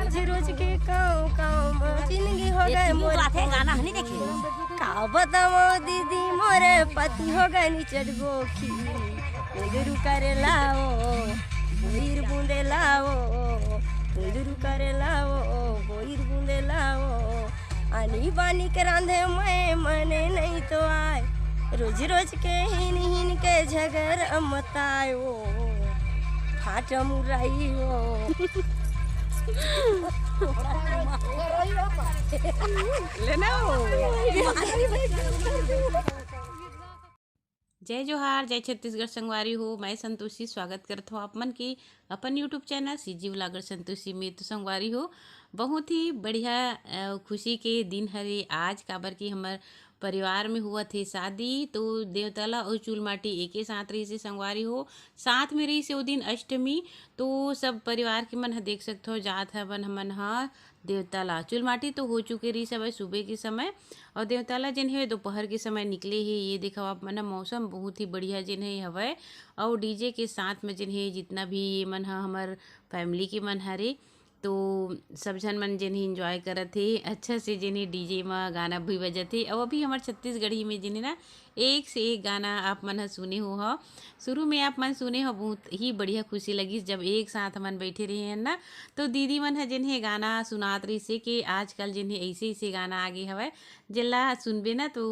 रोज रोज के काँव काँव जिंदगी हो गए मोर गाना नहीं देखे का बताओ दीदी मोरे पति हो गए निचट गोखी उंदरू करे लाओ बोईर बूंदे लाओ उंदरू करे लाओ बोईर बूंदे लाओ आनी बानी के रांधे मैं मने नहीं तो आए रोज रोज के हिन के झगर अमतायो फाट मुराई जय जोहार, जय छत्तीसगढ़ संगवारी हो। मैं संतोषी स्वागत करता हूँ आप मन की अपन YouTube channel CG vlogger Santoshi में। तो संगवारी हो बहुत ही बढ़िया खुशी के दिन हरे आज, काबर की हमार परिवार में हुआ थे शादी। तो देवतला और चूलमाटी एक ही साथ रही से संगवारी हो, साथ में रही से वो दिन अष्टमी। तो सब परिवार के मन देख सकते हो जात है बन हमन हा देवताला। चूलमाटी तो हो चुके रही सब सुबह के समय, और देवताला जिन है दोपहर के समय निकले है। ये देखो आप मन मौसम बहुत ही बढ़िया जिन है हवे, और डीजे के साथ में जिन है जितना भी ये मन हा हमार फैमिली के मन हरे, तो सब झन मन जिन इंजॉय करत थे अच्छा से। जिन डीजे में गाना भी बजत थे, और अभी हमारे छत्तीसगढ़ी में जिन ना एक से एक गाना आप मन सुने हो। शुरू में आप मन सुने हो, बहुत ही बढ़िया खुशी लगी जब एक साथ मन बैठे रहे हैं ना। तो दीदी मन है जिन्हें गाना सुनात रही से कि आजकल जिन्हें ऐसे ऐसे गाना आगे हवे जिला सुनबे ना तो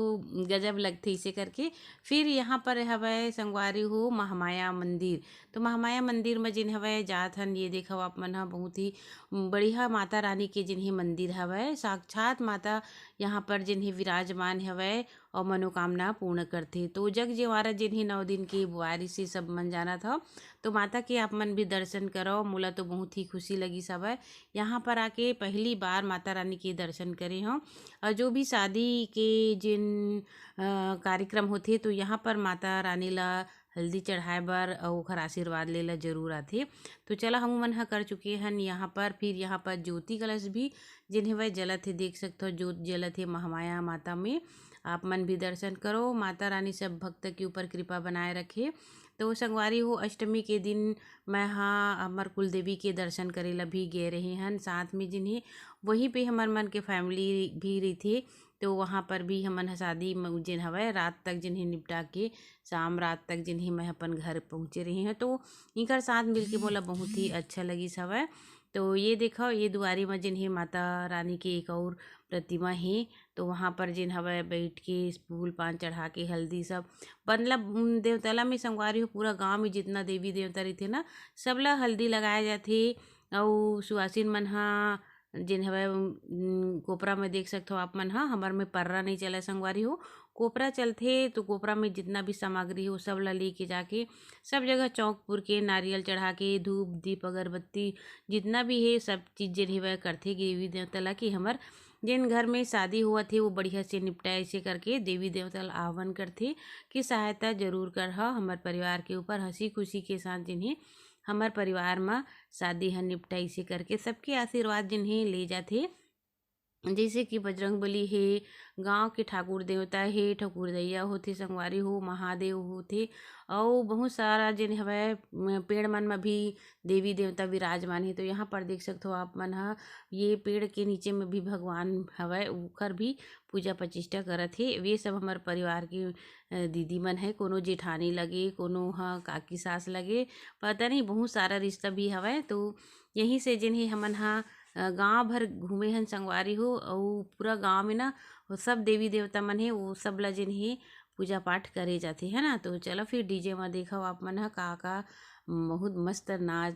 गजब लगते इसे करके। फिर यहाँ पर हवे संगवारी हो महामाया मंदिर। तो महामाया मंदिर में जिन हवे जात हन, ये देखो आप मन बहुत ही बढ़िया माता रानी के जिन्हें मंदिर हवे, साक्षात माता यहाँ पर जिन्हें विराजमान हवे और मनोकामना पूर्ण करते। तो जग जेवारा जिन्हें 9 दिन की बुआरी से सब मन जाना था, तो माता के आप मन भी दर्शन करो। मोला तो बहुत ही खुशी लगी सब है यहाँ पर आके पहली बार माता रानी के दर्शन करे हों। और जो भी शादी के जिन कार्यक्रम होते तो यहाँ पर माता रानी ला हल्दी चढ़ाए बर और ओखर आशीर्वाद ले ला जरूर आथे। तो चला हम मन कर चुके हैं यहाँ पर। फिर यहाँ पर ज्योति कलश भी जिन्हें वह जलत है, देख सकते हो ज्योत जलत है महामाया माता में। आप मन भी दर्शन करो, माता रानी सब भक्त के ऊपर कृपा बनाए रखे। तो संगवारी हो अष्टमी के दिन मैं हाँ हमार कुल देवी के दर्शन करे ला भी गए रहे हैं साथ में। जिन्हें वहीं पे हमार मन के फैमिली भी रही थे, तो वहाँ पर भी हमन शादी जिन हवे रात तक जिन्हें निपटा के शाम रात तक जिन्हें मैं अपन घर पहुँचे रही हैं। तो इनकर साथ मिल के बोला बहुत ही अच्छा लगी सब। तो ये देखो ये दुआरी में जिन्हें माता रानी की एक और प्रतिमा है, तो वहाँ पर जिन हवे बैठ के फूल पान चढ़ा के हल्दी सब मतलब देवतला में संगवारी हो पूरा गांव में जितना देवी देवता रही थे ना सबला हल्दी लगाए जाते। और सुहासिन मन हा जिन हवे कोपरा में देख सकते हो आप मन हाँ हमार में पर्रा नहीं चला संगवारी हो, कोपरा चलते। तो कोपरा में जितना भी सामग्री हो सब ला लेके जाके सब जगह चौकपुर के नारियल चढ़ा के धूप दीप अगरबत्ती जितना भी है सब चीज़ जिन वह करते देवी देवता ला कि हमार जिन घर में शादी हुआ थे वो बढ़िया से निपटाए ऐसे करके देवी देवता आह्वान करते कि सहायता जरूर कर हमारे परिवार के ऊपर हंसी खुशी के साथ जिन्हें हमार परिवार में शादी है निपटाई से करके सबके आशीर्वाद जिन्हें ले जाते। जैसे कि बजरंगबली है, गांव के ठाकुर देवता है, ठाकुर दैया होते संगवारी हो, महादेव होते, और बहुत सारा जिन हवे पेड़ मन में भी देवी देवता विराजमान है। तो यहाँ पर देख सकते हो आप मन हा ये पेड़ के नीचे में भी भगवान हवे, उकर भी पूजा प्रतिष्ठा करत है। वे सब हमारे परिवार के दीदी मन है, कोनो जेठानी लगे, कोनो हाँ काकी सास लगे, पता नहीं बहुत सारा रिश्ता भी हवे। तो यहीं से जिन्हें हमन हा गांव भर घूमे हन संगवारी हो, और पूरा गांव में ना सब देवी देवता मन है वो सब ला जिन्हें पूजा पाठ करे जाते है ना। तो चलो फिर डीजे में देखो आप मन हा का बहुत मस्त नाच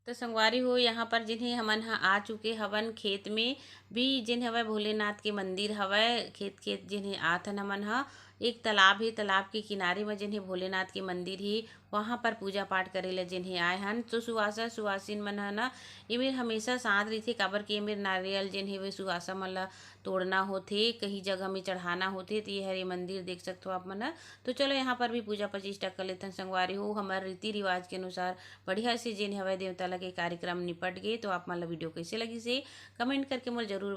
तो संगवारी हो यहाँ पर जिन्हें हमन ह आ चुके हवन खेत में भी जिन हवय भोलेनाथ के मंदिर हवय खेत खेत जिन्हें आथन हमन ह एक तालाब है तालाब के किनारे में जिन्हें भोलेनाथ के मंदिर ही वहाँ पर पूजा पाठ करे ला जिन्हें आए हन। तो सुवासा सुवासिन मन ह ना एमेर हमेशा साथ रहिथे काबर के एमेर नारियल जिन्हें वे सुवासा मन ला तोड़ना होथे कहीं जगह में चढ़ाना होथे। तो ये हरे मंदिर देख सकते हो आप मन ह। तो चलो यहाँ पर भी पूजा प्रतिष्ठा कर लेथन संगवारी हो। हमारे रीति रिवाज के अनुसार बढ़िया से जिन हवय देवता लगे कार्यक्रम निपट गए। तो आप मन ला वीडियो कैसे लगी से कमेंट करके मोला जरूर